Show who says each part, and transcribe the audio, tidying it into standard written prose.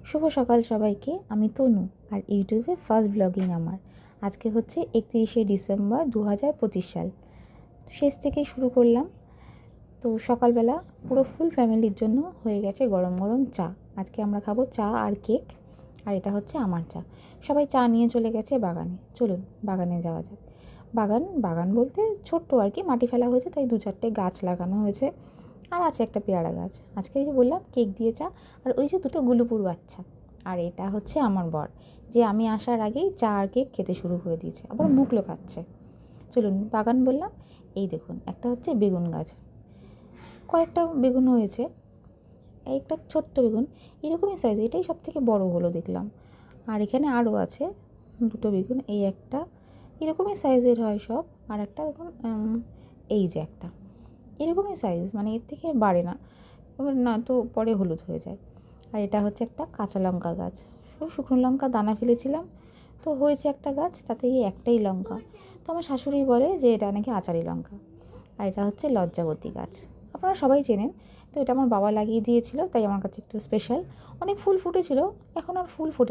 Speaker 1: শুভ সকাল সবাইকে। আমি তনু, আর ইউটিউবে ফার্স্ট ব্লগিং আমার। আজকে হচ্ছে 31শে ডিসেম্বর 2025 সাল। শেষ থেকেই শুরু করলাম। তো সকালবেলা পুরো ফুল ফ্যামিলির জন্য হয়ে গেছে গরম গরম চা। আজকে আমরা খাবো চা আর কেক, আর এটা হচ্ছে আমার চা। সবাই চা নিয়ে চলে গেছে বাগানে। চলুন বাগানে যাওয়া যাক। বাগান বলতে ছোট্ট আর কি, মাটি ফেলা হয়েছে, তাই 2-4টে গাছ লাগানো হয়েছে। আর আছে একটা পেয়ারা গাছ। আজকে এই যে বললাম কেক দিয়ে চা, আর ওই যে দুটো গুলুপুর বাচ্চা। আর এটা হচ্ছে আমার বর, যে আমি আসার আগেই চা আর কেক খেতে শুরু করে দিয়েছে, আবার মুখ লোকাচ্ছে। চলুন বাগান বললাম, এই দেখুন একটা হচ্ছে বেগুন গাছ, কয়েকটা বেগুন হয়েছে। একটা ছোট্ট বেগুন, এরকমই সাইজ, এটাই সব থেকে বড়ো হলো দেখলাম। আর এখানে আরও আছে দুটো বেগুন, এই একটা এরকমই সাইজের হয় সব, আর একটা দেখুন এই যে একটা এরকমই সাইজ, মানে এর থেকে বাড়ে না, এবার না তো পরে হলুদ হয়ে যায়। আর এটা হচ্ছে একটা কাঁচা লঙ্কা গাছ, শুকনো লঙ্কা দানা ফেলেছিলাম, তো হয়েছে একটা গাছ, তাতে এই একটাই লঙ্কা। তো আমার শাশুড়ি বলে যে এটা নাকি আচারি লঙ্কা। আর এটা হচ্ছে লজ্জাবতী গাছ, আপনারা সবাই চেনেন। তো এটা আমার বাবা লাগিয়ে দিয়েছিল, তাই আমার কাছে একটু স্পেশাল। অনেক ফুল ফুটেছিল, এখন আর ফুল